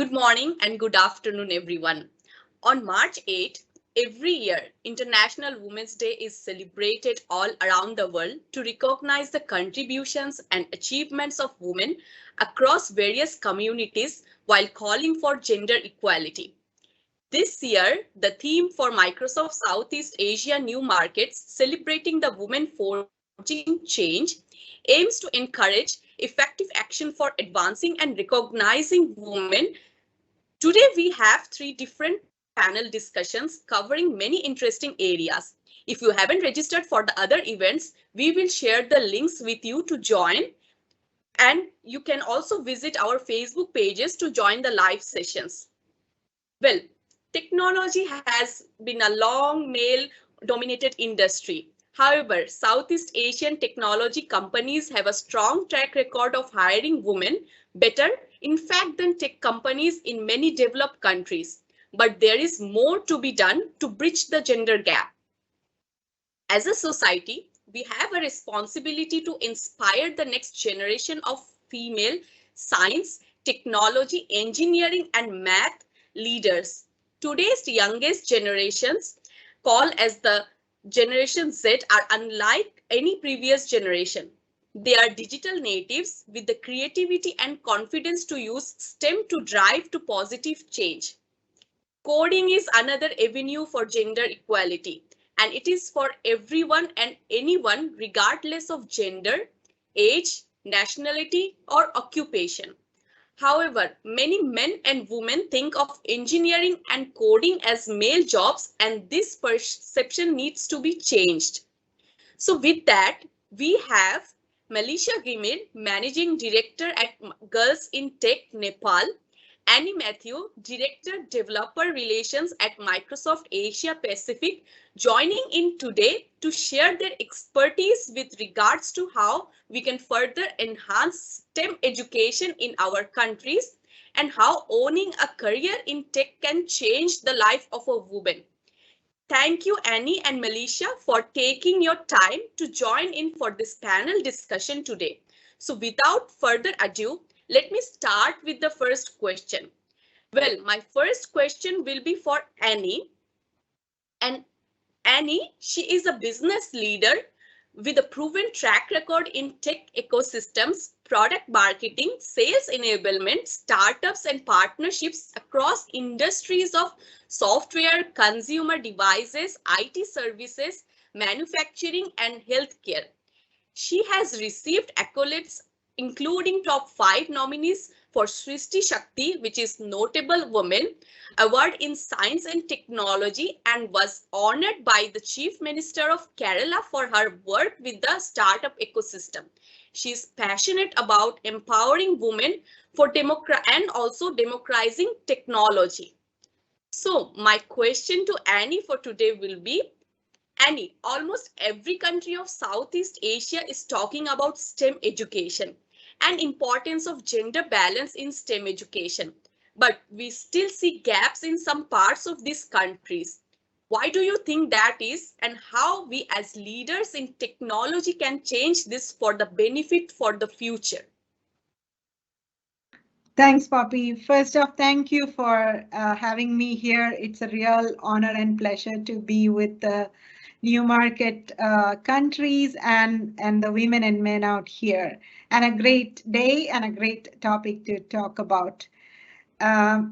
Good morning and good afternoon, everyone. On March 8, every year, International Women's Day is celebrated all around the world to recognize the contributions and achievements of women across various communities while calling for gender equality. This year, the theme for Microsoft Southeast Asia New Markets, celebrating the women forging change, aims to encourage effective action for advancing and recognizing women. Today, we have three different panel discussions covering many interesting areas. If you haven't registered for the other events, we will share the links with you to join. And you can also visit our Facebook pages to join the live sessions. Well, technology has been a long male dominated industry. However, Southeast Asian technology companies have a strong track record of hiring women better, in fact, than tech companies in many developed countries. But there is more to be done to bridge the gender gap. As a society, we have a responsibility to inspire the next generation of female science, technology, engineering, and math leaders. Today's youngest generations, called as the Generation Z, are unlike any previous generation. They are digital natives with the creativity and confidence to use STEM to drive to positive change. Coding is another avenue for gender equality, and it is for everyone and anyone, regardless of gender, age, nationality, or occupation. However, many men and women think of engineering and coding as male jobs, and this perception needs to be changed. So, with that, we have Melisha Gimil, Managing Director at Girls in Tech Nepal, Annie Matthew, Director Developer Relations at Microsoft Asia Pacific, joining in today to share their expertise with regards to how we can further enhance STEM education in our countries and how owning a career in tech can change the life of a woman. Thank you, Annie and Melisha, for taking your time to join in for this panel discussion today. So without further ado, let me start with the first question. Well, my first question will be for Annie. And Annie, she is a business leader with a proven track record in tech ecosystems, product marketing, sales enablement, startups, and partnerships across industries of software, consumer devices, IT services, manufacturing, and healthcare. She has received accolades including top 5 nominees for Srishti Shakti, which is Notable Woman Award in Science and Technology, and was honored by the Chief Minister of Kerala for her work with the startup ecosystem. She is passionate about empowering women for and also democratizing technology. So my question to Annie for today will be, Annie, almost every country of Southeast Asia is talking about STEM education and importance of gender balance in STEM education. But we still see gaps in some parts of these countries. Why do you think that is, and how we as leaders in technology can change this for the benefit for the future? Thanks, Poppy. First off, thank you for having me here. It's a real honor and pleasure to be with the new market countries and the women and men out here. And a great day and a great topic to talk about.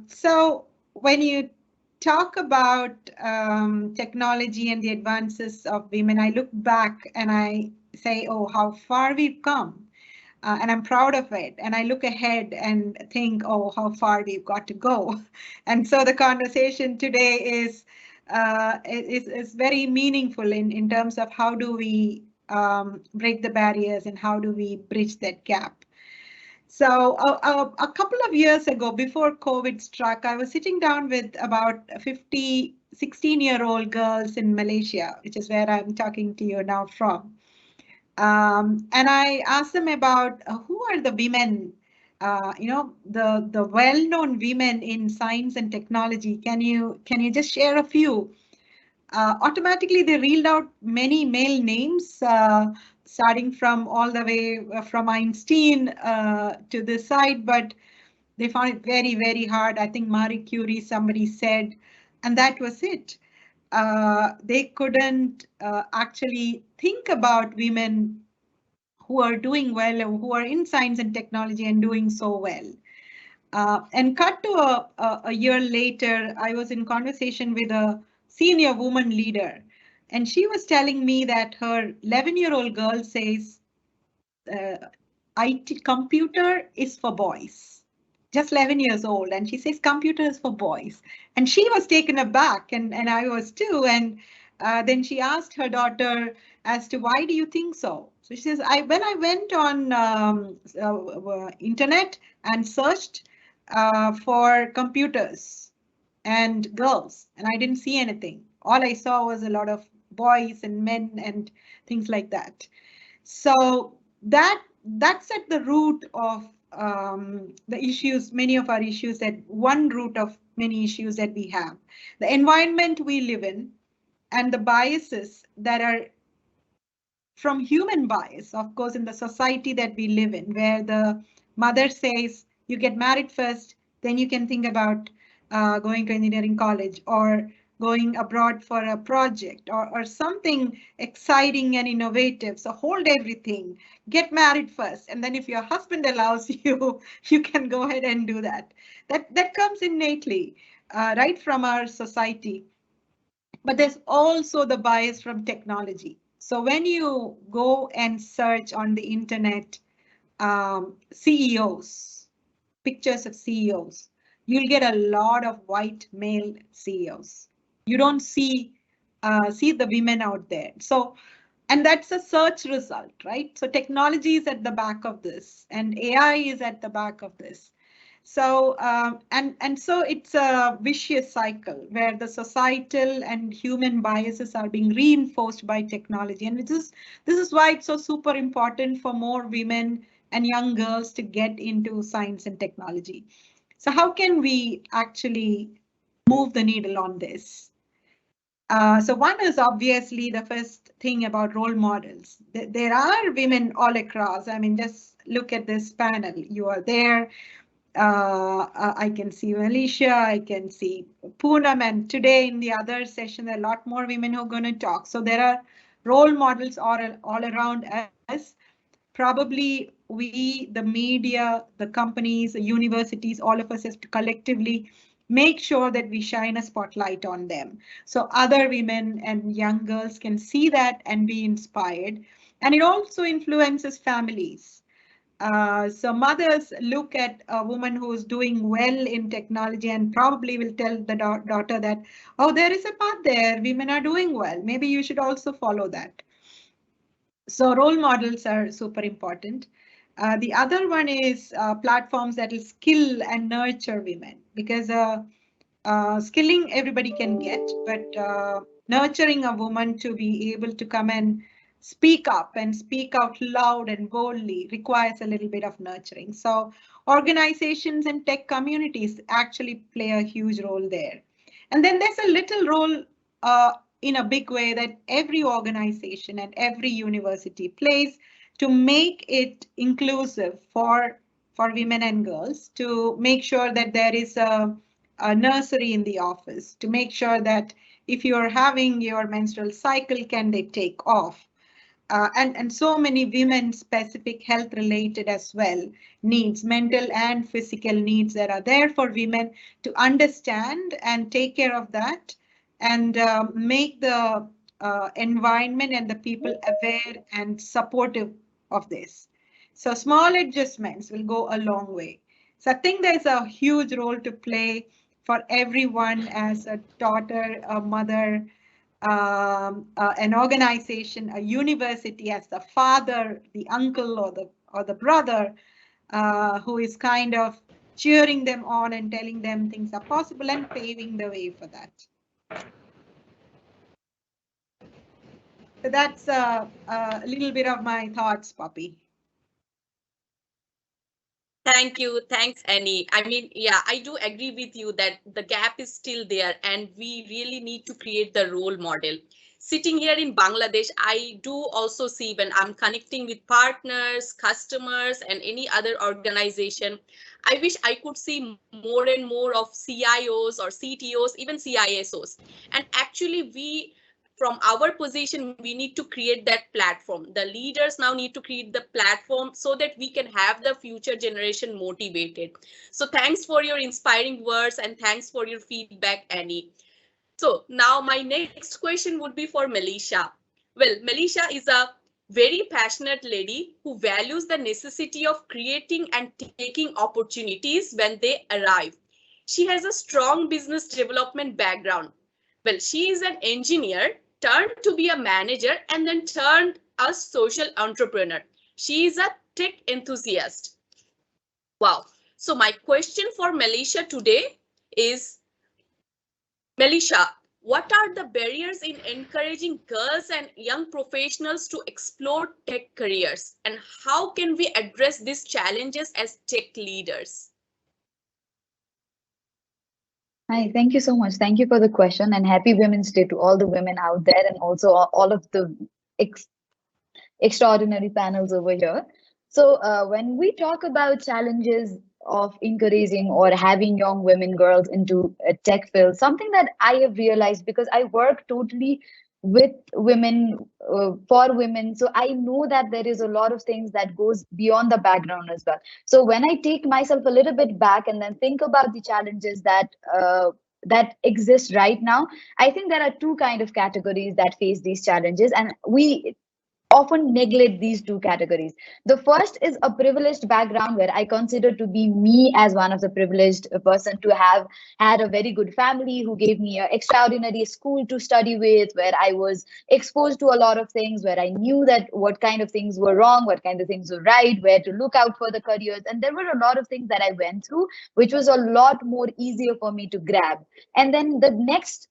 So when you talk about technology and the advances of women, I look back and I say, oh, how far we've come. And I'm proud of it. And I look ahead and think, oh, how far we've got to go. And so the conversation today is very meaningful in terms of how do we break the barriers and how do we bridge that gap. So a couple of years ago, before COVID struck, I was sitting down with about 50, 16-year-old girls in Malaysia, which is where I'm talking to you now from. And I asked them about who are the women, the well-known women in science and technology. Can you just share a few? Automatically, they reeled out many male names, starting from all the way from Einstein to this side. But They found it very, very hard. I think Marie Curie, somebody said, and that was it. They couldn't actually think about women who are doing well, or who are in science and technology and doing so well. And cut to a year later, I was in conversation with a senior woman leader, and she was telling me that her 11-year-old girl says, uh, IT computer is for boys. Just 11 years old, and she says computer is for boys. And she was taken aback, and I was too. And then she asked her daughter as to why do you think so? So she says, when I went on internet and searched for computers and girls, and I didn't see anything. All I saw was a lot of boys and men and things like that. So that's at the root of the issues, many of our issues, that one root of many issues that we have. The environment we live in and the biases that are from human bias, of course, in the society that we live in, where the mother says, you get married first, then you can think about going to engineering college, or going abroad for a project, or something exciting and innovative. So hold everything, get married first. And then if your husband allows you, you can go ahead and do that. That comes innately, right from our society. But there's also the bias from technology. So when you go and search on the internet, CEOs, pictures of CEOs, you'll get a lot of white male CEOs. You don't see the women out there. So, and that's a search result, right? So technology is at the back of this, and AI is at the back of this. So and so it's a vicious cycle where the societal and human biases are being reinforced by technology, and this is why it's so super important for more women and young girls to get into science and technology. So how can we actually move the needle on this? So one is obviously the first thing about role models. There are women all across. I mean, just look at this panel. You are there. I can see Alicia, I can see Poonam, and today in the other session, there are a lot more women who are going to talk. So there are role models all around us. Probably we, the media, the companies, the universities, all of us have to collectively make sure that we shine a spotlight on them. So other women and young girls can see that and be inspired. And it also influences families. So mothers look at a woman who's doing well in technology and probably will tell the daughter that, oh, there is a path there, women are doing well. Maybe you should also follow that. So role models are super important. The other one is platforms that will skill and nurture women, because skilling everybody can get, but nurturing a woman to be able to come and speak up and speak out loud and boldly requires a little bit of nurturing. So organizations and tech communities actually play a huge role there. And then there's a little role in a big way that every organization and every university plays to make it inclusive for women and girls, to make sure that there is a nursery in the office, to make sure that if you're having your menstrual cycle, can they take off? And so many women specific health related as well needs, mental and physical needs that are there for women to understand and take care of that, and make the environment and the people aware and supportive of this. So small adjustments will go a long way. So I think there's a huge role to play for everyone, as a daughter, a mother, an organization, a university, as the father, the uncle, or the brother, who is kind of cheering them on and telling them things are possible and paving the way for that. So that's a little bit of my thoughts, Poppy. Thank you. Thanks, Annie. I mean, yeah, I do agree with you that the gap is still there and we really need to create the role model. Sitting here in Bangladesh, I do also see when I'm connecting with partners, customers, and any other organization, I wish I could see more and more of CIOs or CTOs, even CISOs. And actually, we from our position, we need to create that platform. The leaders now need to create the platform so that we can have the future generation motivated. So thanks for your inspiring words and thanks for your feedback, Annie. So now my next question would be for Melisha. Well, Melisha is a very passionate lady who values the necessity of creating and taking opportunities when they arrive. She has a strong business development background. Well, she is an engineer turned to be a manager and then turned a social entrepreneur. She is a tech enthusiast. Wow. So my question for Melisha today is, Melisha, what are the barriers in encouraging girls and young professionals to explore tech careers? And how can we address these challenges as tech leaders? Hi, thank you so much. Thank you for the question and happy Women's Day to all the women out there and also all of the ex extraordinary panels over here. So, when we talk about challenges of encouraging or having young women, girls into a tech field, something that I have realized because I work totally with women, for women, so I know that there is a lot of things that goes beyond the background as well. So when I take myself a little bit back and then think about the challenges that exist right now, I think there are two kind of categories that face these challenges, and we often neglect these two categories. The first is a privileged background where I consider to be me as one of the privileged person to have had a very good family who gave me an extraordinary school to study with, where I was exposed to a lot of things, where I knew that what kind of things were wrong, what kind of things were right, where to look out for the careers. And there were a lot of things that I went through, which was a lot more easier for me to grab. And then the next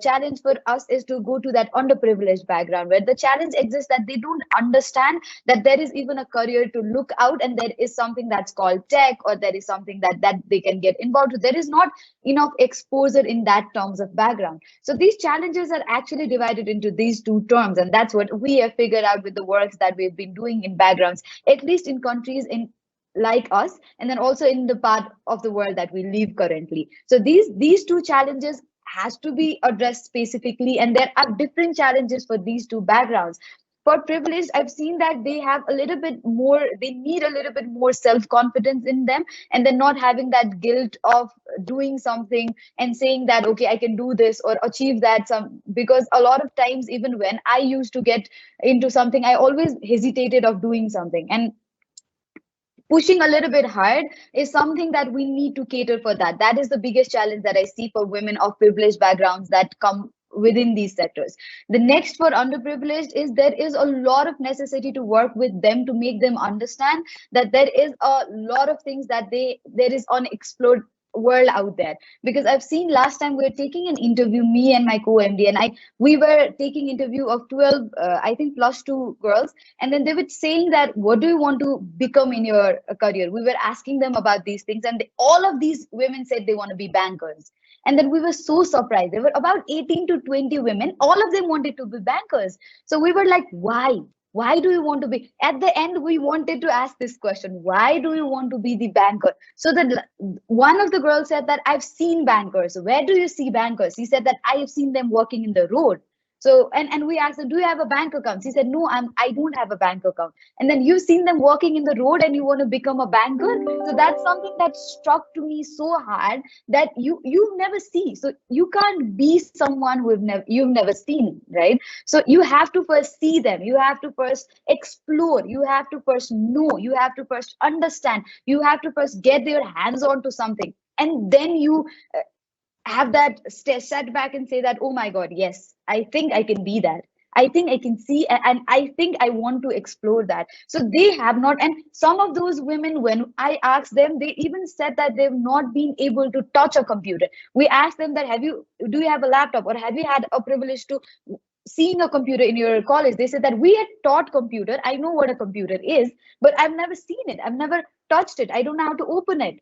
challenge for us is to go to that underprivileged background where the challenge exists that they don't understand that there is even a career to look out and there is something that's called tech, or there is something that they can get involved with. There is not enough exposure in that terms of background. So these challenges are actually divided into these two terms, and that's what we have figured out with the works that we've been doing in backgrounds, at least in countries in like us, and then also in the part of the world that we live currently. So these two challenges has to be addressed specifically, and there are different challenges for these two backgrounds. For privileged, I've seen that they have a little bit more, they need a little bit more self-confidence in them, and then not having that guilt of doing something and saying that, okay, I can do this or achieve that. Some, because a lot of times, even when I used to get into something, I always hesitated of doing something, and pushing a little bit hard is something that we need to cater for. That is the biggest challenge that I see for women of privileged backgrounds that come within these sectors. The next for underprivileged is there is a lot of necessity to work with them to make them understand that there is a lot of things that there is unexplored world out there. Because I've seen last time we were taking an interview, me and my co-MD, and I we were taking interview of 12 I think +2 girls, and then they were saying that what do you want to become in your career. We were asking them about these things, and all of these women said they want to be bankers. And then we were so surprised. There were about 18 to 20 women, all of them wanted to be bankers. So we were like, why do you want to be? At the end we wanted to ask this question, why do you want to be the banker? So that one of the girls said that I've seen bankers. Where do you see bankers? He said that I have seen them working in the road. So and we asked her, do you have a bank account? She said, no, I don't have a bank account. And then you've seen them walking in the road and you want to become a banker? So that's something that struck to me so hard, that you've never seen. So you can't be someone you've never seen, right? So you have to first see them, you have to first explore, you have to first know, you have to first understand, you have to first get your hands on to something, and then you have that set back and say that, oh my god, yes, I think I can be that. I think I can see, and I think I want to explore that. So they have not. And some of those women, when I asked them, they even said that they've not been able to touch a computer. We asked them that, do you have a laptop, or have you had a privilege to seeing a computer in your college? They said that we had taught computer, I know what a computer is, but I've never seen it, I've never touched it, I don't know how to open it.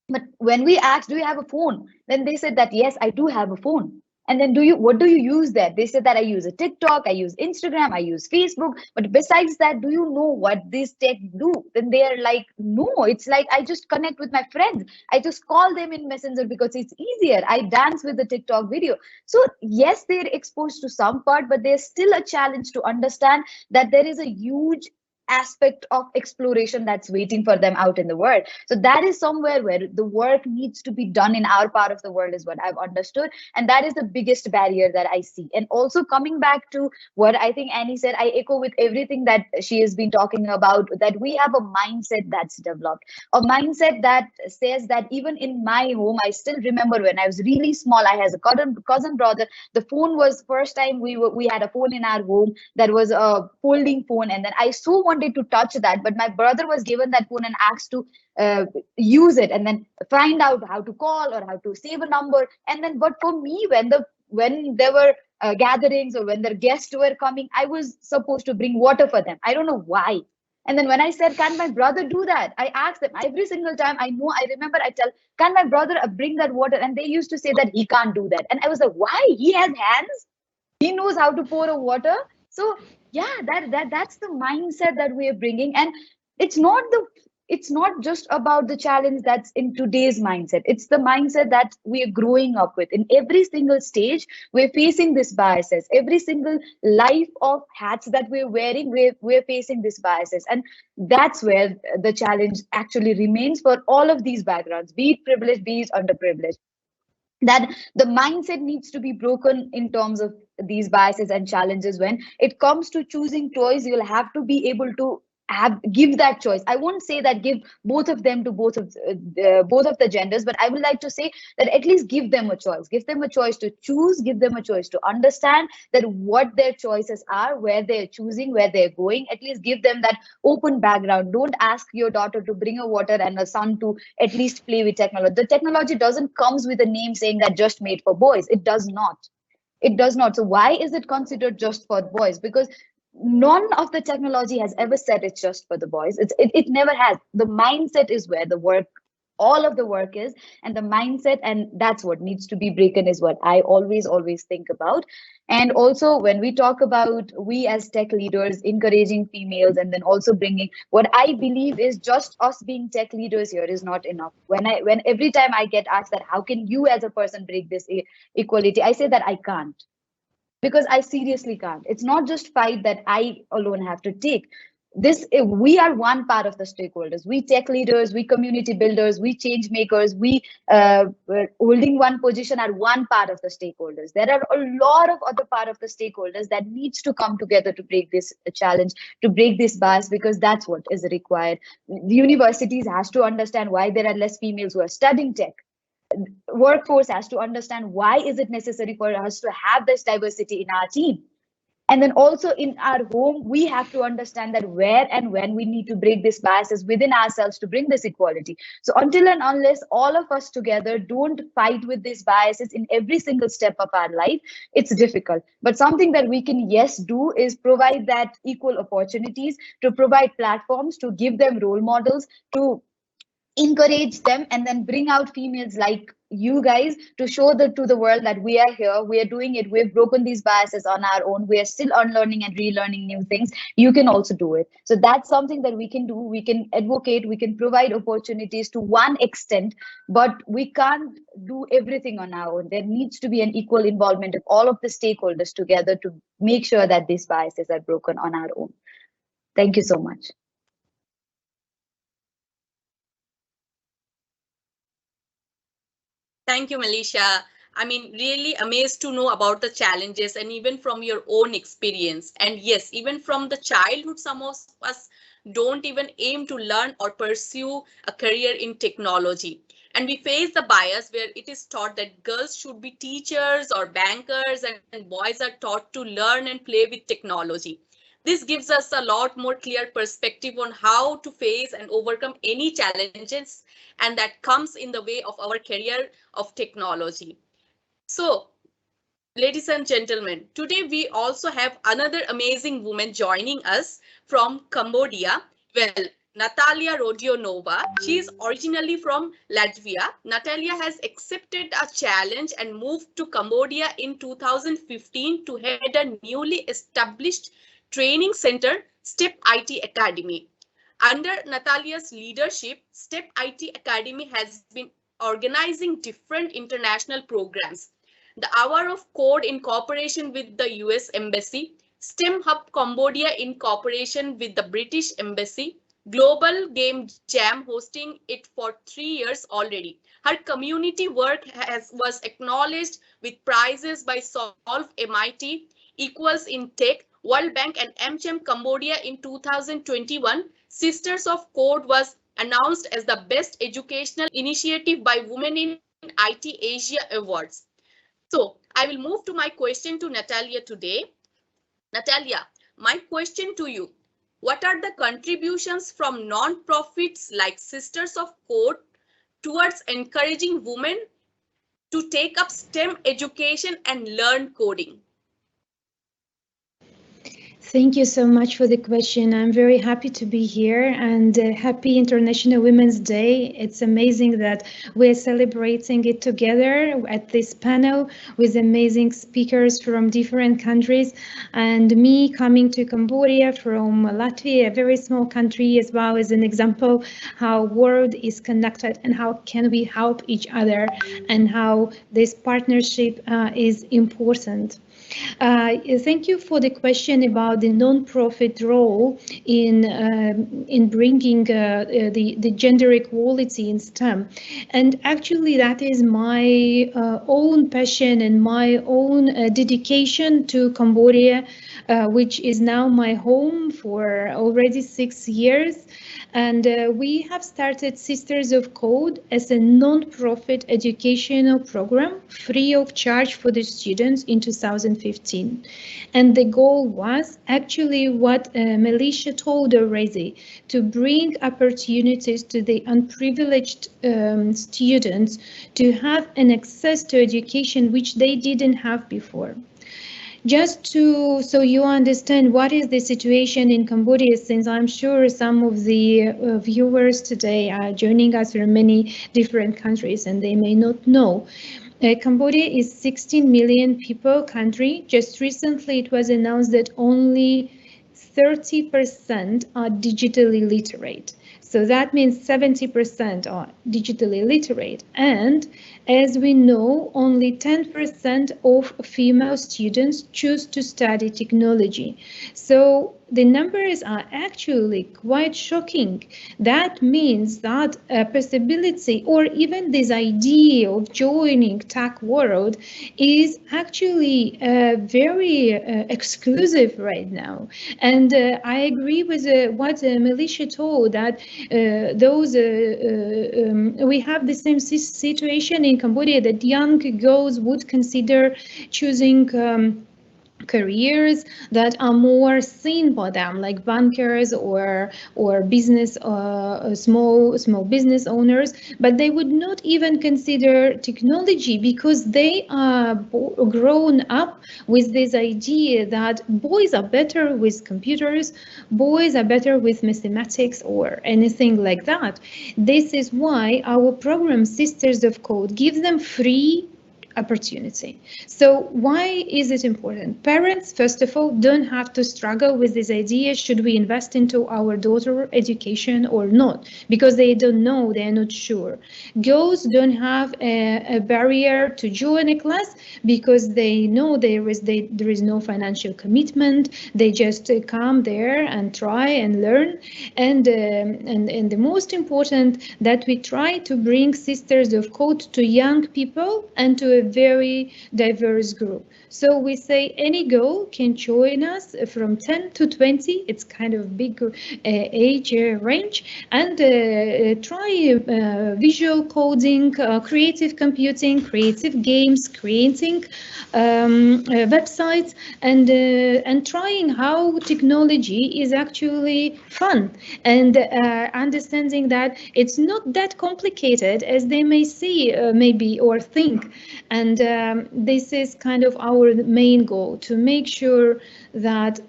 But when we asked, do you have a phone? Then they said that, yes, I do have a phone. And then what do you use there? They said that I use a TikTok, I use Instagram, I use Facebook. But besides that, do you know what this tech do? Then they are like, no, it's like I just connect with my friends. I just call them in Messenger because it's easier. I dance with the TikTok video. So yes, they're exposed to some part, but there's still a challenge to understand that there is a huge aspect of exploration that's waiting for them out in the world. So that is somewhere where the work needs to be done in our part of the world, is what I've understood. And that is the biggest barrier that I see. And also coming back to what I think Annie said, I echo with everything that she has been talking about, that we have a mindset that's developed, a mindset that says that even in my home, I still remember when I was really small, I had a cousin brother. The phone was first time we had a phone in our home that was a folding phone, and then I so wanted to touch that, but my brother was given that phone and asked to use it and then find out how to call or how to save a number. And then but for me, when there were gatherings or when their guests were coming, I was supposed to bring water for them. I don't know why. And then when I said, can my brother do that? I asked them every single time. I remember I tell, can my brother bring that water? And they used to say that he can't do that. And I was like, why? He has hands. He knows how to pour a water. So yeah, that's the mindset that we are bringing. And it's not the it's not just about the challenge that's in today's mindset. It's the mindset that we are growing up with. In every single stage, we're facing these biases. Every single life of hats that we're wearing, we're facing these biases. And that's where the challenge actually remains for all of these backgrounds, be it privileged, be it underprivileged, that the mindset needs to be broken in terms of these biases and challenges. When it comes to choosing toys, you'll have to be able to give that choice. I won't say that give both of them to both of the genders, but I would like to say that at least give them a choice. Give them a choice to choose, give them a choice to understand that what their choices are, where they're choosing, where they're going. At least give them that open background. Don't ask your daughter to bring a water and a son to at least play with technology. The technology doesn't comes with a name saying that just made for boys. It does not. It does not. So why is it considered just for boys? Because none of the technology has ever said it's just for the boys. It never has. The mindset is where the work, all of the work is, and the mindset, and that's what needs to be broken, is what I always think about. And also when we talk about we as tech leaders encouraging females, and then also bringing, what I believe is just us being tech leaders here is not enough. When every time I get asked that how can you as a person break this equality, I say that I can't, because I seriously can't. It's not just fight that I alone have to take. We are one part of the stakeholders. We tech leaders, we community builders, we change makers, we're holding one position are one part of the stakeholders. There are a lot of other part of the stakeholders that needs to come together to break this challenge, to break this bias, because that's what is required. The universities has to understand why there are less females who are studying tech. Workforce has to understand why is it necessary for us to have this diversity in our team. And then also in our home, we have to understand that where and when we need to break these biases within ourselves to bring this equality. So until and unless all of us together don't fight with these biases in every single step of our life, it's difficult. But something that we can, yes, do is provide that equal opportunities, to provide platforms, to give them role models, to encourage them, and then bring out females like you guys to show to the world that we are here, we are doing it, we've broken these biases on our own, we are still unlearning and relearning new things. You can also do it. So that's something that we can do. We can advocate, we can provide opportunities to one extent, but we can't do everything on our own. There needs to be an equal involvement of all of the stakeholders together to make sure that these biases are broken on our own. Thank you so much. Thank you, Melisha. I mean, really amazed to know about the challenges and even from your own experience. And yes, even from the childhood, some of us don't even aim to learn or pursue a career in technology. And we face the bias where it is taught that girls should be teachers or bankers and boys are taught to learn and play with technology. This gives us a lot more clear perspective on how to face and overcome any challenges and that comes in the way of our career of technology. So, ladies and gentlemen, today we also have another amazing woman joining us from Cambodia. Well, Natalia Rodionova. She is originally from Latvia. Natalia has accepted a challenge and moved to Cambodia in 2015 to head a newly established training center, STEP IT Academy. Under Natalia's leadership, STEP IT Academy has been organizing different international programs. The Hour of Code in cooperation with the US Embassy, STEM Hub Cambodia in cooperation with the British Embassy, Global Game Jam hosting it for 3 years already. Her community work was acknowledged with prizes by Solve MIT, Equals in Tech, World Bank and AmCham Cambodia in 2021. Sisters of Code was announced as the best educational initiative by women in IT Asia Awards. So I will move to my question to Natalia today. Natalia, my question to you. What are the contributions from non-profits like Sisters of Code towards encouraging women to take up STEM education and learn coding? Thank you so much for the question. I'm very happy to be here and happy International Women's Day. It's amazing that we're celebrating it together at this panel with amazing speakers from different countries, and me coming to Cambodia from Latvia, a very small country, as well as an example how world is connected and how can we help each other and how this partnership is important. Thank you for the question about the non-profit role in bringing the gender equality in STEM, and actually that is my own passion and my own dedication to Cambodia, which is now my home for already 6 years. And we have started Sisters of Code as a non-profit educational program free of charge for the students in 2015. And the goal was actually what Melisha told already, to bring opportunities to the unprivileged students to have an access to education which they didn't have before. Just so you understand what is the situation in Cambodia, since I'm sure some of the viewers today are joining us from many different countries and they may not know. Cambodia is 16 million people country. Just recently it was announced that only 30% are digitally literate. So that means 70% are digitally literate. And as we know, only 10% of female students choose to study technology. So the numbers are actually quite shocking. That means that a possibility or even this idea of joining tech world is actually very exclusive right now. And I agree with what Melisha told, that we have the same situation in Cambodia, that young girls would consider choosing careers that are more seen by them, like bankers or business, small business owners, but they would not even consider technology because they are grown up with this idea that boys are better with computers, boys are better with mathematics or anything like that. This is why our program Sisters of Code gives them free opportunity. So why is it important? Parents, first of all, don't have to struggle with this idea, should we invest into our daughter education or not? Because they don't know, they're not sure. Girls don't have a barrier to join a class because they know there is no financial commitment. They just come there and try and learn. And the most important, that we try to bring Sisters of Code to young people and to a very diverse group. So we say any girl can join us from 10 to 20. It's kind of big age range, and try visual coding, creative computing, creative games, creating websites, and trying how technology is actually fun, and understanding that it's not that complicated as they may see maybe or think. And this is kind of our main goal, to make sure that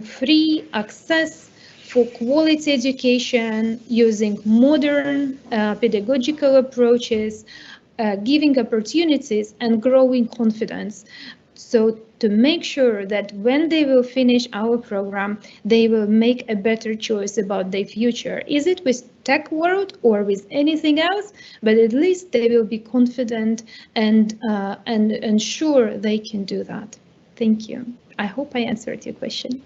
free access for quality education using modern pedagogical approaches, giving opportunities and growing confidence. So to make sure that when they will finish our program, they will make a better choice about their future. Is it with tech world or with anything else? But at least they will be confident and sure they can do that. Thank you. I hope I answered your question.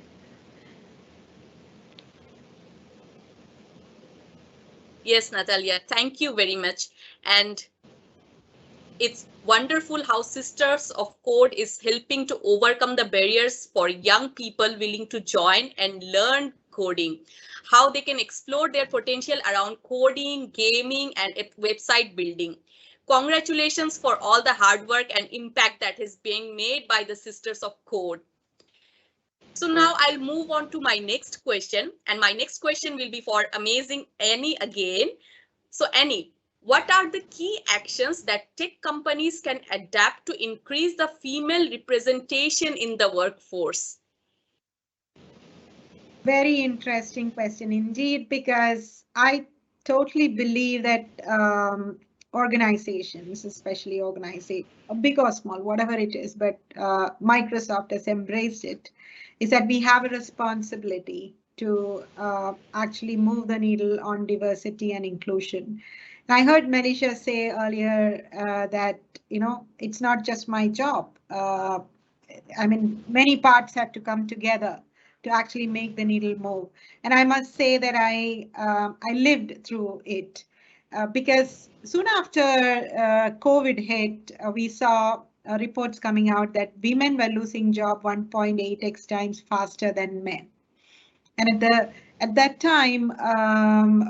Yes, Natalia, thank you very much. And it's wonderful how Sisters of Code is helping to overcome the barriers for young people willing to join and learn coding, how they can explore their potential around coding, gaming, and website building. Congratulations for all the hard work and impact that is being made by the Sisters of Code. So now I'll move on to my next question, and my next question will be for amazing Annie again. So Annie, what are the key actions that tech companies can adapt to increase the female representation in the workforce? Very interesting question indeed, because I totally believe that organizations, especially organizations, big or small, whatever it is, but Microsoft has embraced it, is that we have a responsibility to actually move the needle on diversity and inclusion. And I heard Melisha say earlier that, it's not just my job. I mean, many parts have to come together to actually make the needle move. And I must say that I lived through it because soon after COVID hit, we saw reports coming out that women were losing job 1.8x times faster than men. And at that time,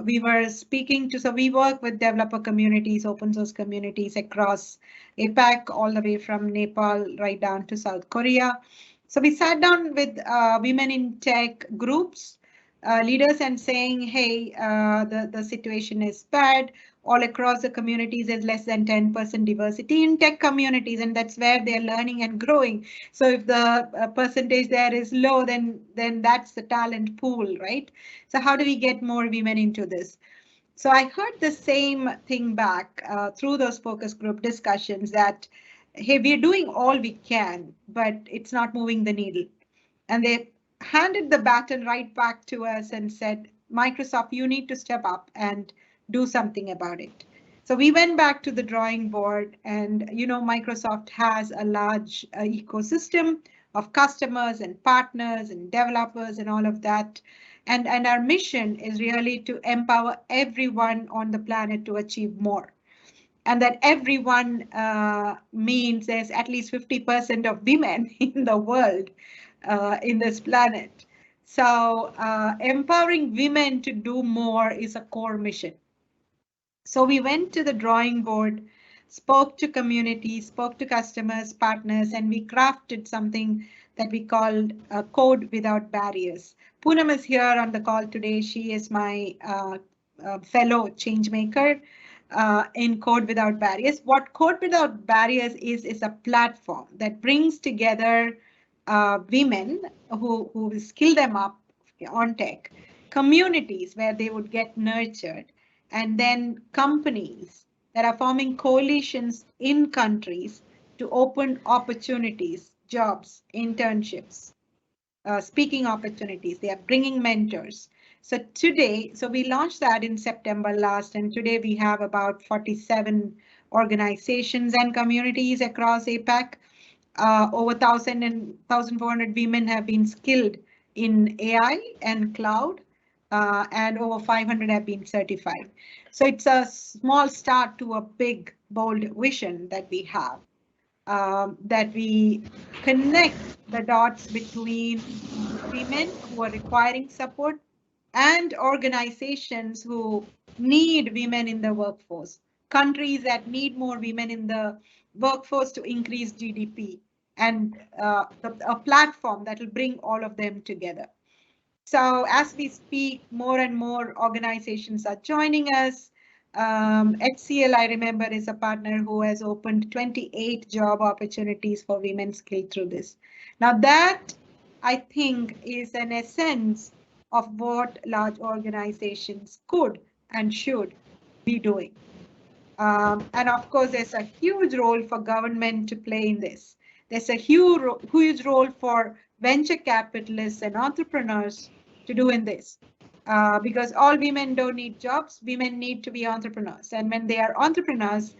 we were speaking to, so we work with developer communities, open source communities across APAC, all the way from Nepal right down to South Korea. So we sat down with women in tech groups, leaders, and saying, hey, the situation is bad. All across the communities, there's less than 10% diversity in tech communities, and that's where they're learning and growing. So if the percentage there is low, then that's the talent pool, right? So how do we get more women into this? So I heard the same thing back through those focus group discussions that, hey, we're doing all we can, but it's not moving the needle. And they handed the baton right back to us and said, Microsoft, you need to step up and do something about it. So we went back to the drawing board, and Microsoft has a large ecosystem of customers and partners and developers and all of that. And our mission is really to empower everyone on the planet to achieve more. And that everyone means there's at least 50% of women in the world, in this planet. So empowering women to do more is a core mission. So we went to the drawing board, spoke to communities, spoke to customers, partners, and we crafted something that we called Code Without Barriers. Poonam is here on the call today. She is my fellow changemaker in Code Without Barriers. What Code Without Barriers is a platform that brings together women who will skill them up on tech, communities where they would get nurtured, and then companies that are forming coalitions in countries to open opportunities, jobs, internships, speaking opportunities. They are bringing mentors. So today, so we launched that in September last, and today we have about 47 organizations and communities across APAC. Over 1,000 and 1,400 women have been skilled in AI and cloud, and over 500 have been certified. So it's a small start to a big, bold vision that we have, that we connect the dots between women who are requiring support and organizations who need women in the workforce, countries that need more women in the workforce to increase GDP, and a platform that will bring all of them together. So as we speak, more and more organizations are joining us. HCL, I remember, is a partner who has opened 28 job opportunities for women skilled through this. Now that, I think, is an essence of what large organizations could and should be doing. And of course, there's a huge role for government to play in this. There's a huge role for venture capitalists and entrepreneurs to do in this. Because all women don't need jobs, women need to be entrepreneurs. And when they are entrepreneurs,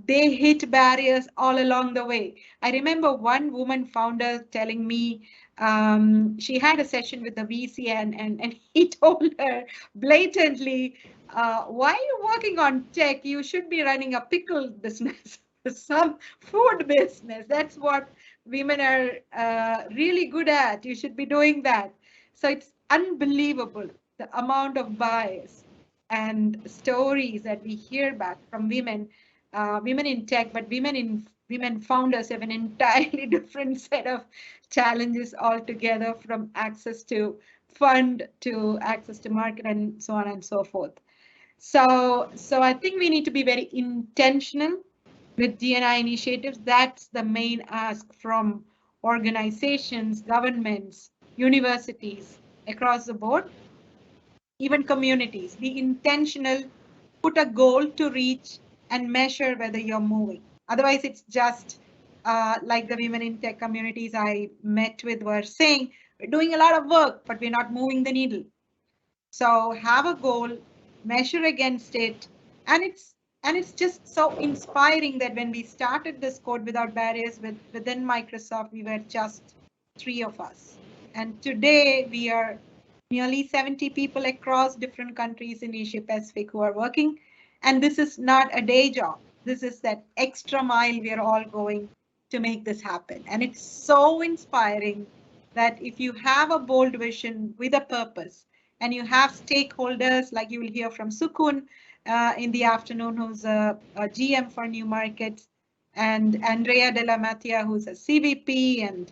they hit barriers all along the way. I remember one woman founder telling me she had a session with the VC and he told her blatantly, why are you working on tech? You should be running a pickle business, some food business. That's what women are really good at. You should be doing that. So it's unbelievable the amount of bias and stories that we hear back from women, women in tech, but women founders have an entirely different set of challenges altogether, from access to fund to access to market and so on and so forth. So I think we need to be very intentional with D&I initiatives. That's the main ask from organizations, governments, universities across the board, even communities. Be intentional, put a goal to reach, and measure whether you're moving. Otherwise, it's just like the women in tech communities I met with were saying, we're doing a lot of work, but we're not moving the needle. So have a goal, measure against it, and it's just so inspiring that when we started this Code Without Barriers within Microsoft, we were just 3 of us. And today we are nearly 70 people across different countries in Asia Pacific who are working. And this is not a day job. This is that extra mile we are all going to make this happen. And it's so inspiring that if you have a bold vision with a purpose, and you have stakeholders like you will hear from Sukun in the afternoon, who's a GM for new markets, and Andrea De La Mattia, who's a CVP, and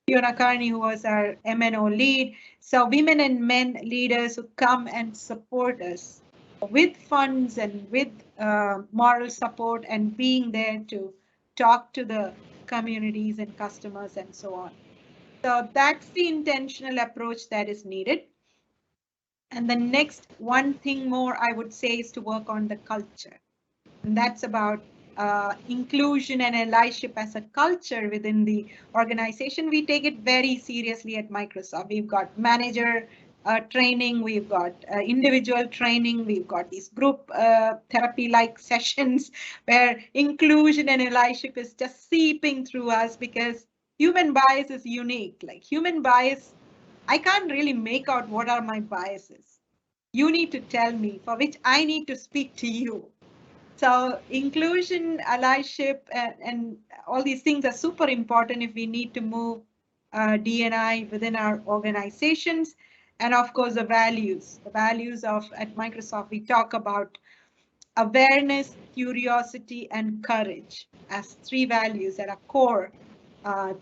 Fiona Carney, who was our MNO lead. So women and men leaders who come and support us with funds and with moral support and being there to talk to the communities and customers and so on. So that's the intentional approach that is needed. And the next one thing more I would say is to work on the culture. And that's about inclusion and allyship as a culture within the organization. We take it very seriously at Microsoft. We've got manager training, we've got individual training, we've got these group therapy-like sessions where inclusion and allyship is just seeping through us, because human bias is unique. Like human bias, I can't really make out what are my biases. You need to tell me, for which I need to speak to you. So inclusion, allyship, and all these things are super important if we need to move D&I within our organizations. And of course, the values of at Microsoft, we talk about awareness, curiosity, and courage as 3 values that are core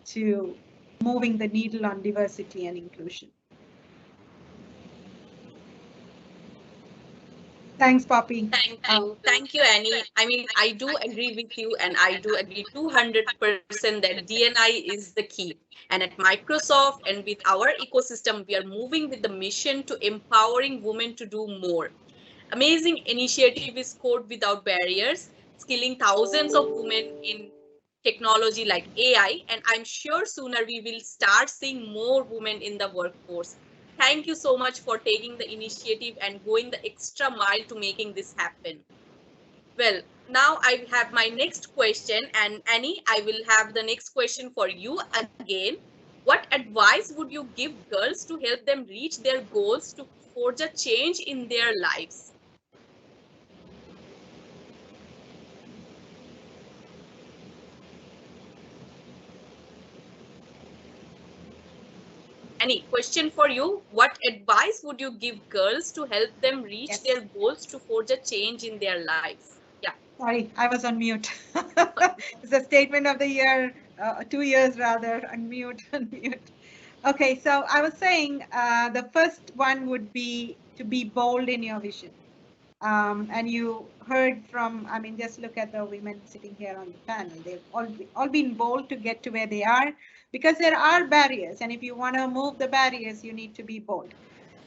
to moving the needle on diversity and inclusion. Thanks, Poppy. Thank you, Annie. I mean, I do agree with you, and I do agree 200% that D&I is the key. And at Microsoft and with our ecosystem, we are moving with the mission to empowering women to do more. Amazing initiative is Code Without Barriers, skilling thousands of women in technology like AI, and I'm sure sooner we will start seeing more women in the workforce. Thank you so much for taking the initiative and going the extra mile to making this happen. Well, now I have my next question, and Annie, I will have the next question for you again. What advice would you give girls to help them reach their goals to forge a change in their lives? Annie, question for you. What advice would you give girls to help them reach Yes. their goals to forge a change in their lives? Yeah. Sorry, I was on mute. It's a statement of the year, 2 years rather, unmute, unmute. Okay, so I was saying the first one would be to be bold in your vision. And you heard from, I mean, just look at the women sitting here on the panel. They've all been bold to get to where they are because there are barriers. And if you want to move the barriers, you need to be bold.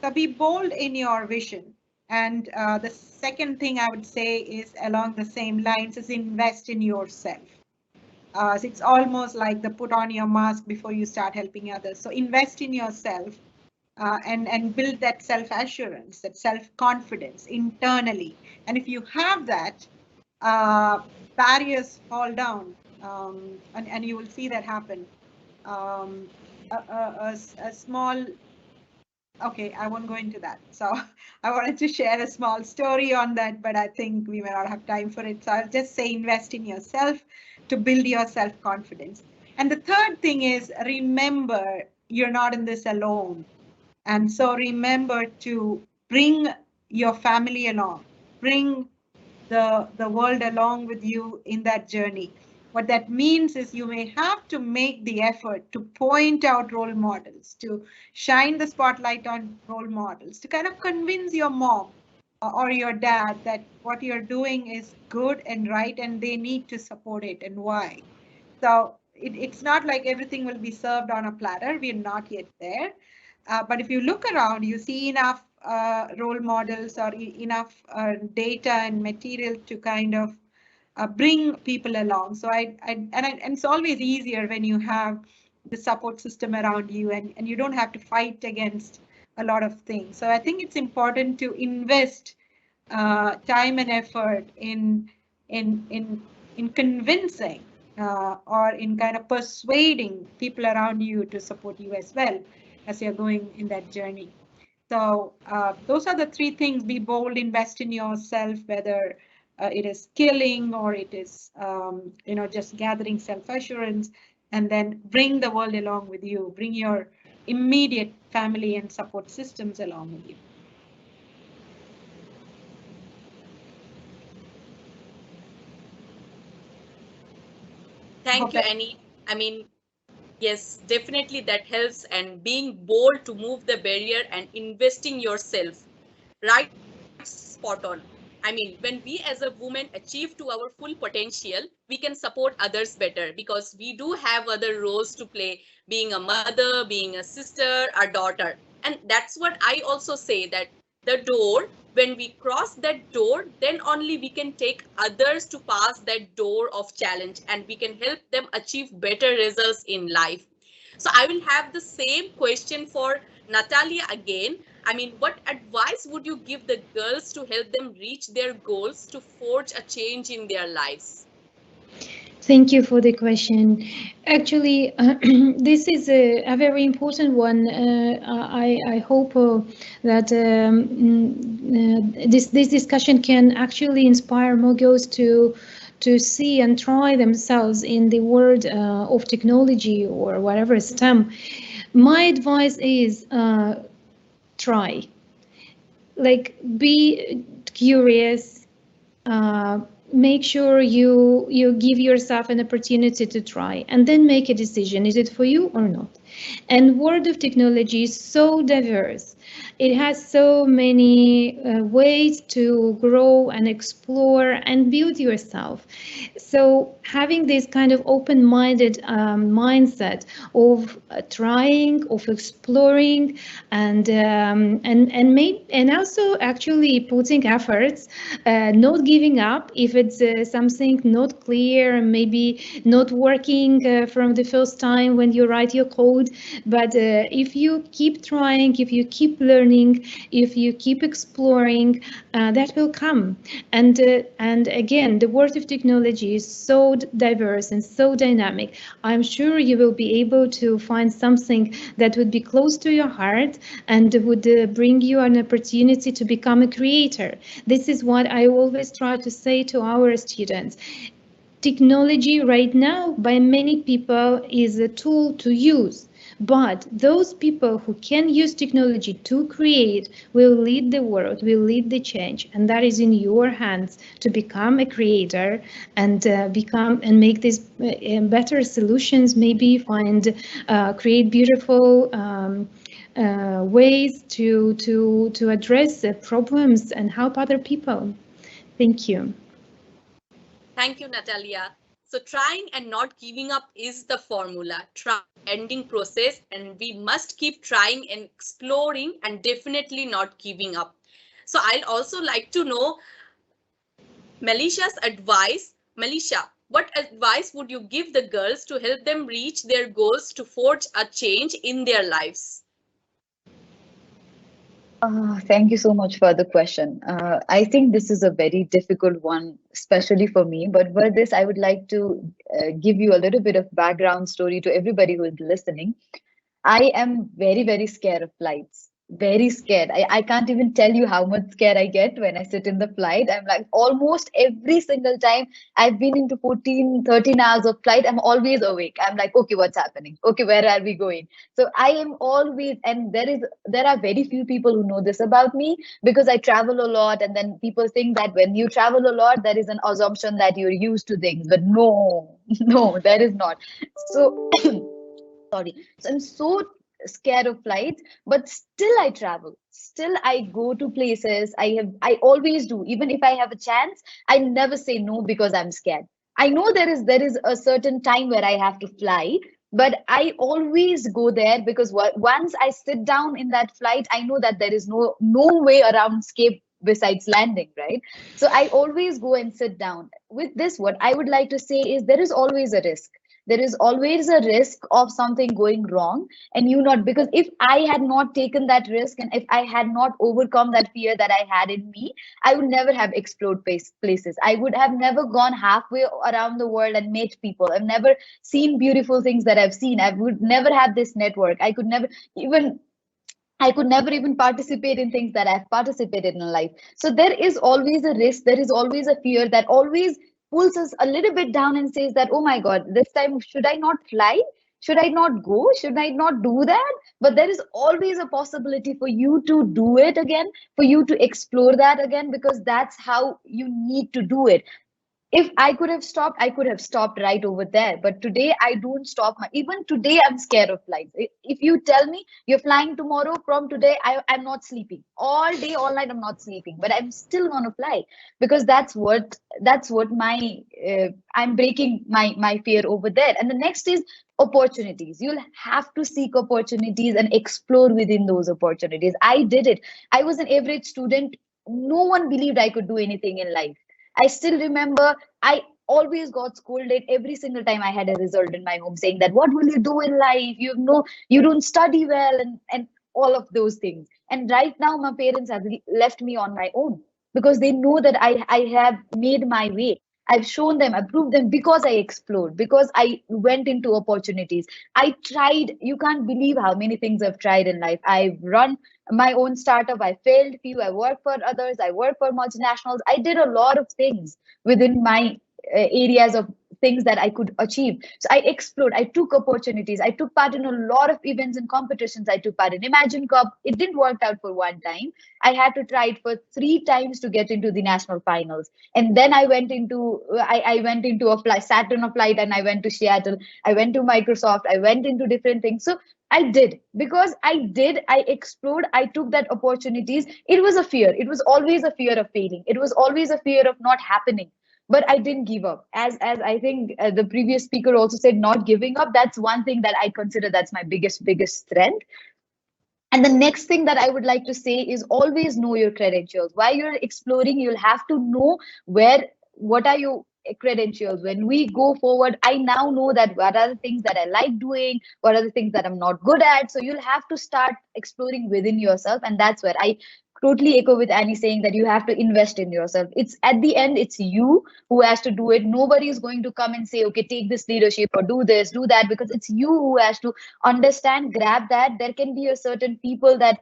So be bold in your vision. And the second thing I would say is along the same lines is invest in yourself. So it's almost like the put on your mask before you start helping others. So invest in yourself and build that self-assurance, that self-confidence internally. And if you have that, barriers fall down, and you will see that happen. A small, okay, I won't go into that. So I wanted to share a small story on that, but I think we may not have time for it. So I'll just say invest in yourself to build your self-confidence. And the third thing is remember, you're not in this alone. And so remember to bring your family along, bring the world along with you in that journey. What that means is you may have to make the effort to point out role models, to shine the spotlight on role models, to kind of convince your mom or your dad that what you're doing is good and right and they need to support it and why. So it's not like everything will be served on a platter. We're not yet there. But if you look around, you see enough role models or enough data and material to kind of bring people along. So and it's always easier when you have the support system around you and you don't have to fight against a lot of things. So I think it's important to invest time and effort in convincing or in kind of persuading people around you to support you as well as you're going in that journey. So those are the three things: be bold, invest in yourself, whether it is skilling or it is just gathering self-assurance, and then bring the world along with you, bring your immediate family and support systems along with you. Thank you, Annie. I mean, yes, definitely that helps. And being bold to move the barrier and investing yourself, right? Spot on. I mean, when we as a woman achieve to our full potential, we can support others better because we do have other roles to play, being a mother, being a sister, a daughter. And that's what I also say, that the door, when we cross that door, then only we can take others to pass that door of challenge and we can help them achieve better results in life. So I will have the same question for Natalia again. I mean, what advice would you give the girls to help them reach their goals to forge a change in their lives? Thank you for the question. Actually, this is a very important one. I hope that this discussion can actually inspire more girls to see and try themselves in the world of technology or whatever STEM. My advice is try. Like, be curious, make sure you give yourself an opportunity to try and then make a decision, is it for you or not. And world of technology is so diverse, it has so many ways to grow and explore and build yourself. So having this kind of open-minded mindset of trying, of exploring, and also actually putting efforts, not giving up if it's something not clear, maybe not working from the first time when you write your code. But if you keep trying, if you keep learning, if you keep exploring, that will come. And again, the world of technology is so diverse and so dynamic. I'm sure you will be able to find something that would be close to your heart and would bring you an opportunity to become a creator. This is what I always try to say to our students. Technology right now, by many people, is a tool to use. But those people who can use technology to create will lead the world, will lead the change. And that is in your hands to become a creator and become and make these better solutions, maybe find, create beautiful ways to address the problems and help other people. Thank you. Thank you, Natalia. So trying and not giving up is the formula. Try ending process, and we must keep trying and exploring and definitely not giving up. So I'll also like to know Melisha's advice. Melisha, what advice would you give the girls to help them reach their goals to forge a change in their lives? Thank you so much for the question. I think this is a very difficult one, especially for me. But for this, I would like to give you a little bit of background story to everybody who is listening. I am very, very scared of flights. Very scared. I can't even tell you how much scared I get when I sit in the flight. I'm like almost every single time I've been into 14, 13 hours of flight, I'm always awake. I'm like, okay, what's happening? Okay, where are we going? So I am always, and there are very few people who know this about me because I travel a lot, and then people think that when you travel a lot, there is an assumption that you're used to things. But no, no, there is not. So sorry, so I'm so scared of flights, but still I travel, still I go to places. I always do. Even if I have a chance, I never say no because I'm scared. I know there is a certain time where I have to fly, but I always go there because once I sit down in that flight, I know that there is no way around escape besides landing, right? So I always go and sit down. With this, what I would like to say is there is always a risk. There is always a risk of something going wrong, and you not, because if I had not taken that risk and if I had not overcome that fear that I had in me, I would never have explored places. I would have never gone halfway around the world and met people. I've never seen beautiful things that I've seen. I would never have this network. Even I could never even participate in things that I've participated in life. So there is always a risk. There is always a fear that always pulls us a little bit down and says that, oh my God, this time should I not fly? Should I not go? Should I not do that? But there is always a possibility for you to do it again, for you to explore that again, because that's how you need to do it. If I could have stopped, I could have stopped right over there. But today, I don't stop. Even today, I'm scared of flights. If you tell me you're flying tomorrow, from today, I'm not sleeping all day, all night. I'm not sleeping, but I'm still gonna fly because that's what I'm breaking my fear over there. And the next is opportunities. You'll have to seek opportunities and explore within those opportunities. I did it. I was an average student. No one believed I could do anything in life. I still remember I always got scolded every single time I had a result in my home saying that what will you do in life? You don't study well and all of those things. And right now my parents have left me on my own because they know that I have made my way. I've shown them, I proved them because I explored, because I went into opportunities. I tried, you can't believe how many things I've tried in life. I've run my own startup. I failed few. I worked for others. I worked for multinationals. I did a lot of things within my areas of things that I could achieve. So I explored. I took opportunities. I took part in a lot of events and competitions. I took part in Imagine Cup. It didn't work out for one time. I had to try it for 3 times to get into the national finals. And then I went into a flight, sat on a flight, and I went to Seattle. I went to Microsoft. I went into different things. So I did because I explored, I took that opportunities. It was a fear. It was always a fear of failing. It was always a fear of not happening. But I didn't give up. As I think the previous speaker also said, not giving up. That's one thing that I consider that's my biggest strength. And the next thing that I would like to say is always know your credentials. While you're exploring, you'll have to know what are your credentials. When we go forward, I now know that what are the things that I like doing, what are the things that I'm not good at. So you'll have to start exploring within yourself. And that's where I totally echo with Annie saying that you have to invest in yourself. It's at the end, it's you who has to do it. Nobody is going to come and say, okay, take this leadership or do this, do that, because it's you who has to understand, grab that. There can be a certain people that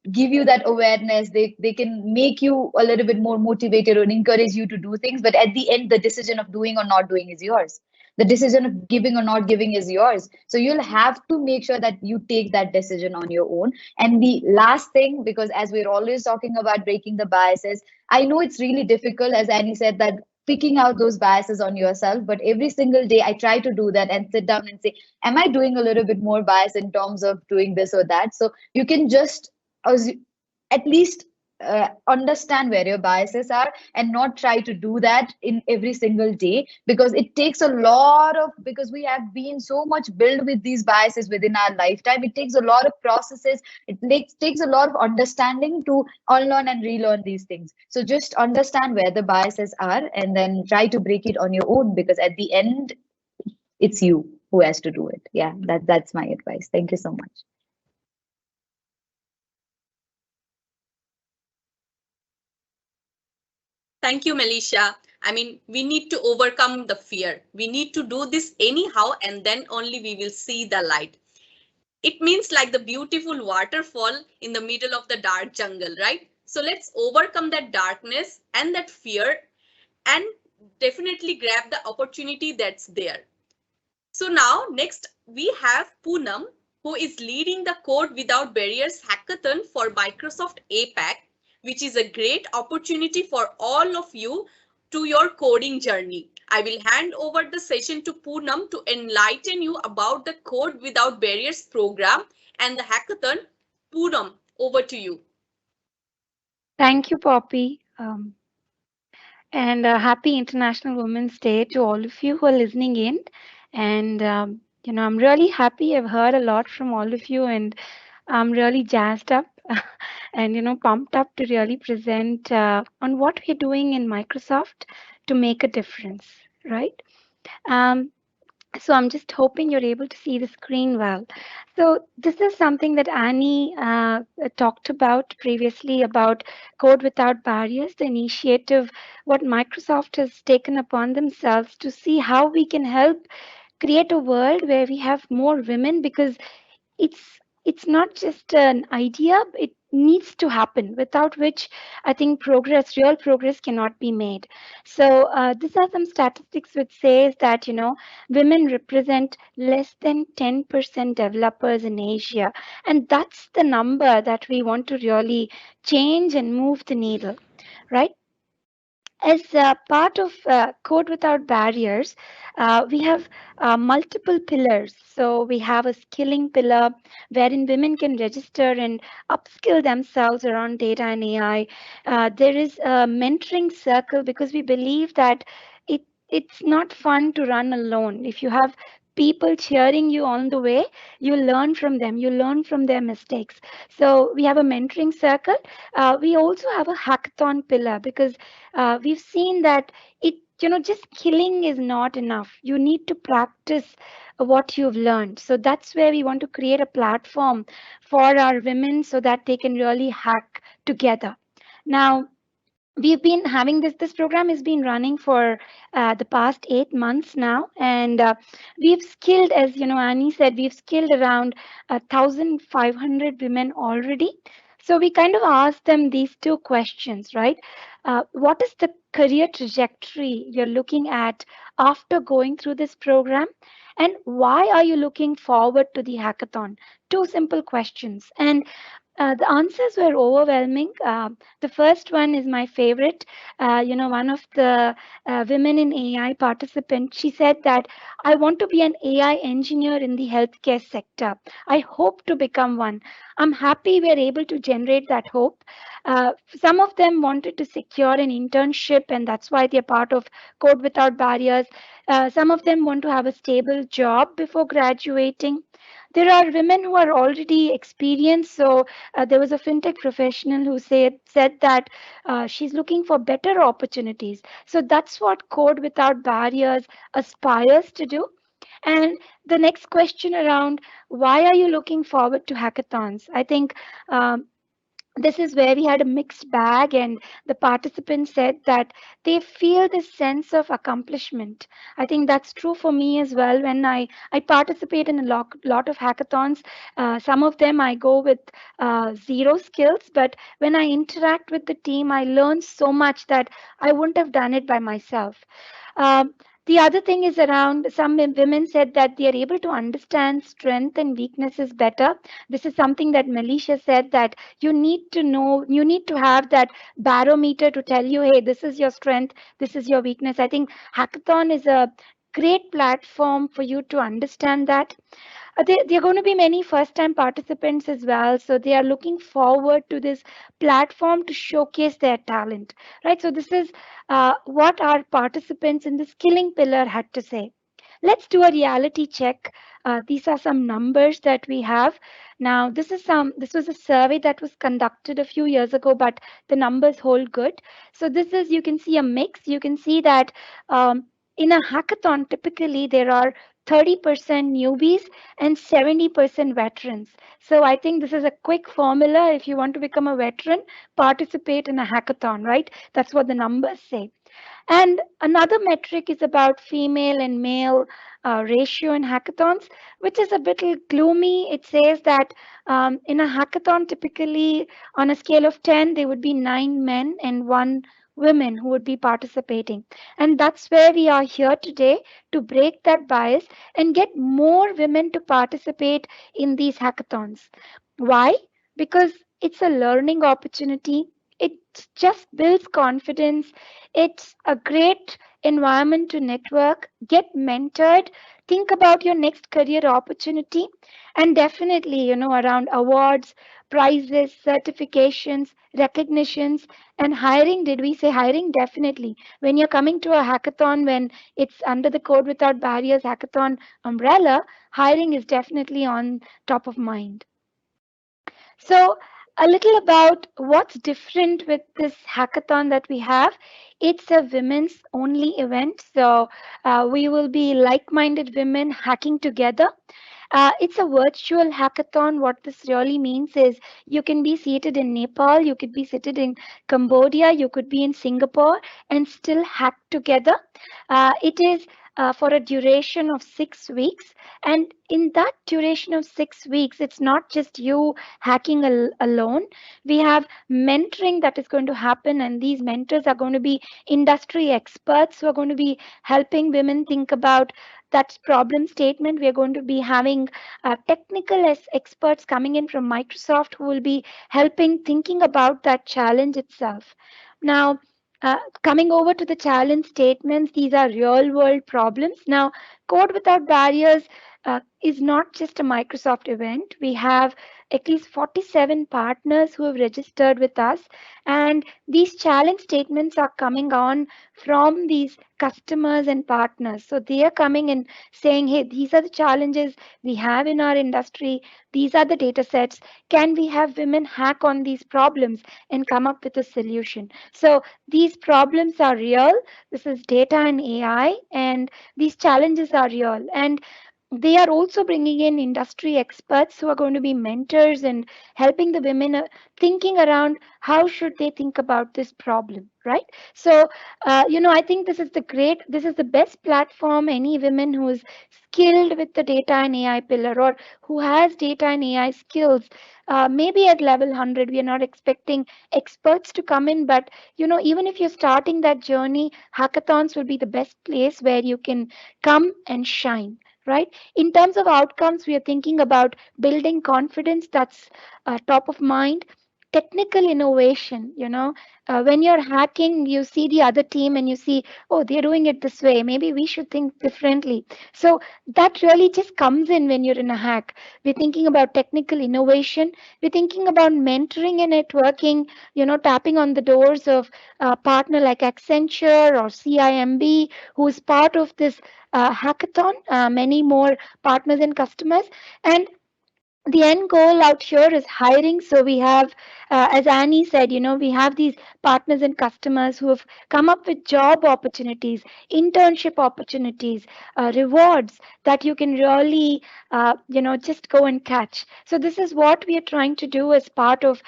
give you that awareness. They can make you a little bit more motivated or encourage you to do things, but at the end the decision of doing or not doing is yours. The decision of giving or not giving is yours. So you'll have to make sure that you take that decision on your own. And the last thing, because as we're always talking about breaking the biases, I know it's really difficult, as Annie said, that picking out those biases on yourself, but every single day I try to do that and sit down and say, am I doing a little bit more bias in terms of doing this or that? So you can just at least understand where your biases are and not try to do that in every single day, because it takes a lot of, because we have been so much built with these biases within our lifetime. It takes a lot of processes. It takes a lot of understanding to unlearn and relearn these things. So just understand where the biases are and then try to break it on your own, because at the end it's you who has to do it. Yeah, that's my advice. Thank you so much. Thank you, Melisha. I mean, we need to overcome the fear. We need to do this anyhow, and then only we will see the light. It means like the beautiful waterfall in the middle of the dark jungle, right? So let's overcome that darkness and that fear and definitely grab the opportunity that's there. So now next we have Poonam, who is leading the Code Without Barriers hackathon for Microsoft APAC, which is a great opportunity for all of you to your coding journey. I will hand over the session to Poonam to enlighten you about the Code Without Barriers program and the hackathon. Poonam, over to you. Thank you, Poppy. And happy International Women's Day to all of you who are listening in. And, I'm really happy. I've heard a lot from all of you, and I'm really jazzed up and, pumped up to really present on what we're doing in Microsoft to make a difference, right? Um, so I'm just hoping you're able to see the screen well. So this is something that Annie talked about previously about Code Without Barriers, the initiative, what Microsoft has taken upon themselves to see how we can help create a world where we have more women, because it's not just an idea, it needs to happen, without which I think real progress cannot be made. So these are some statistics which says that women represent less than 10% developers in Asia, and that's the number that we want to really change and move the needle, right? As part of Code Without Barriers, we have multiple pillars. So we have a skilling pillar wherein women can register and upskill themselves around data and AI. There is a mentoring circle, because we believe that it's not fun to run alone. If you have people cheering you on the way, you learn from them, you learn from their mistakes. So we have a mentoring circle. We also have a hackathon pillar, because we've seen that just killing is not enough. You need to practice what you've learned. So that's where we want to create a platform for our women so that they can really hack together. Now, we've been having this program has been running for the past 8 months now, and we've skilled, as Annie said, we've skilled around 1,500 women already. So we kind of asked them these two questions, right? What is the career trajectory you're looking at after going through this program, and why are you looking forward to the hackathon? Two simple questions, and the answers were overwhelming. The first one is my favorite. One of the women in AI participants, she said that I want to be an AI engineer in the healthcare sector. I hope to become one. I'm happy we're able to generate that hope. Some of them wanted to secure an internship, and that's why they're part of Code Without Barriers. Some of them want to have a stable job before graduating. There are women who are already experienced. So there was a fintech professional who said that she's looking for better opportunities. So that's what Code Without Barriers aspires to do. And the next question around why are you looking forward to hackathons? I think this is where we had a mixed bag, and the participants said that they feel this sense of accomplishment. I think that's true for me as well. When I participate in a lot of hackathons, some of them I go with zero skills, but when I interact with the team, I learn so much that I wouldn't have done it by myself. um, The other thing is around some women said that they are able to understand strength and weaknesses better. This is something that Melisha said, that you need to know, you need to have that barometer to tell you, hey, this is your strength, this is your weakness. I think hackathon is a great platform for you to understand that. There are going to be many first time participants as well. So they are looking forward to this platform to showcase their talent, right? So this is what our participants in the skilling pillar had to say. Let's do a reality check. These are some numbers that we have. Now, this was a survey that was conducted a few years ago, but the numbers hold good. So this is, you can see a mix. You can see that in a hackathon, typically there are 30% newbies and 70% veterans. So I think this is a quick formula. If you want to become a veteran, participate in a hackathon, right? That's what the numbers say. And another metric is about female and male ratio in hackathons, which is a bit gloomy. It says that in a hackathon, typically on a scale of 10, there would be 9 men and 1 woman who would be participating. And that's where we are here today, to break that bias and get more women to participate in these hackathons. Why? Because it's a learning opportunity. It just builds confidence. It's a great environment to network, get mentored, think about your next career opportunity, and definitely, around awards, prizes, certifications, recognitions, and hiring. Did we say hiring? Definitely. When you're coming to a hackathon, when it's under the Code Without Barriers hackathon umbrella, hiring is definitely on top of mind. So, a little about what's different with this hackathon that we have. It's a women's only event. So, we will be like minded women hacking together. It's a virtual hackathon. What this really means is you can be seated in Nepal, you could be seated in Cambodia, you could be in Singapore, and still hack together. It is for a duration of 6 weeks. And in that duration of 6 weeks, it's not just you hacking alone. We have mentoring that is going to happen, and these mentors are going to be industry experts who are going to be helping women think about that problem statement. We are going to be having technical experts coming in from Microsoft who will be helping thinking about that challenge itself. Now, coming over to the challenge statements, these are real world problems. Now, Code Without Barriers is not just a Microsoft event. We have at least 47 partners who have registered with us, and these challenge statements are coming on from these customers and partners. So they are coming and saying, hey, these are the challenges we have in our industry. These are the data sets. Can we have women hack on these problems and come up with a solution? So these problems are real. This is data and AI, and these challenges are real. And they are also bringing in industry experts who are going to be mentors and helping the women thinking around how should they think about this problem, right? So I think this is the best platform. Any women who is skilled with the data and AI pillar, or who has data and AI skills, maybe at level 100. We are not expecting experts to come in, but even if you're starting that journey, hackathons will be the best place where you can come and shine, right? In terms of outcomes, we are thinking about building confidence. That's top of mind. Technical innovation, when you're hacking, you see the other team and you see, oh, they're doing it this way. Maybe we should think differently. So that really just comes in when you're in a hack. We're thinking about technical innovation. We're thinking about mentoring and networking, tapping on the doors of a partner like Accenture or CIMB, who is part of this hackathon, many more partners and customers. And the end goal out here is hiring. So we have, as Annie said, we have these partners and customers who have come up with job opportunities, internship opportunities, rewards that you can really, just go and catch. So this is what we are trying to do as part of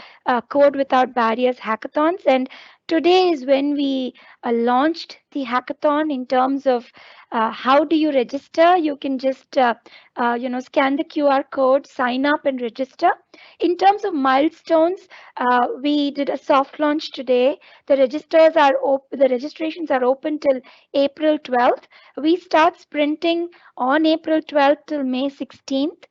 Code Without Barriers hackathons. And today is when we launched the hackathon in terms of how do you register. You can just scan the QR code, sign up and register. In terms of milestones, we did a soft launch today. The registrations are open till April 12th. We start sprinting on April 12th till May 16th.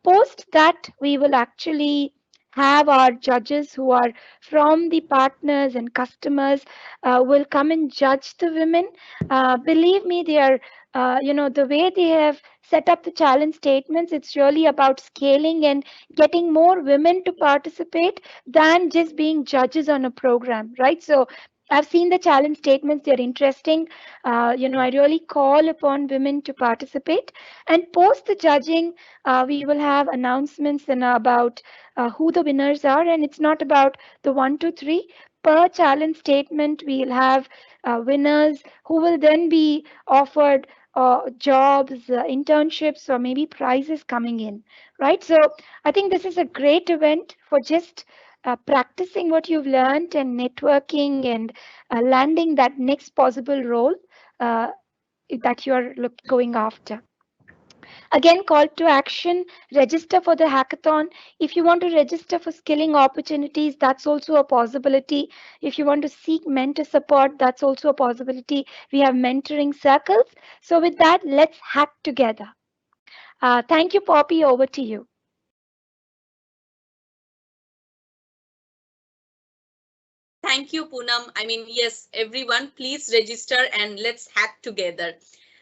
Post that, we will actually have our judges who are from the partners and customers will come and judge the women. Believe me, they are, the way they have set up the challenge statements, it's really about scaling and getting more women to participate than just being judges on a program, right? So I've seen the challenge statements, they're interesting. I really call upon women to participate. And post the judging, we will have announcements and about who the winners are. And it's not about the 1, 2, 3. Per challenge statement, we'll have winners who will then be offered jobs, internships, or maybe prizes coming in, right? So I think this is a great event for just practicing what you've learned and networking and landing that next possible role uh, that you're going after. Again, call to action, register for the hackathon. If you want to register for skilling opportunities, that's also a possibility. If you want to seek mentor support, that's also a possibility. We have mentoring circles. So with that, let's hack together. Thank you, Poppy. Over to you. Thank you, Poonam. I mean, yes, everyone, please register and let's hack together.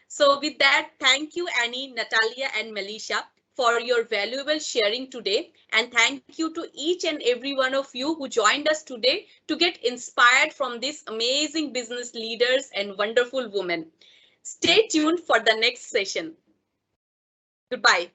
So with that, thank you, Annie, Natalia, and Melisha for your valuable sharing today. And thank you to each and every one of you who joined us today to get inspired from these amazing business leaders and wonderful women. Stay tuned for the next session. Goodbye.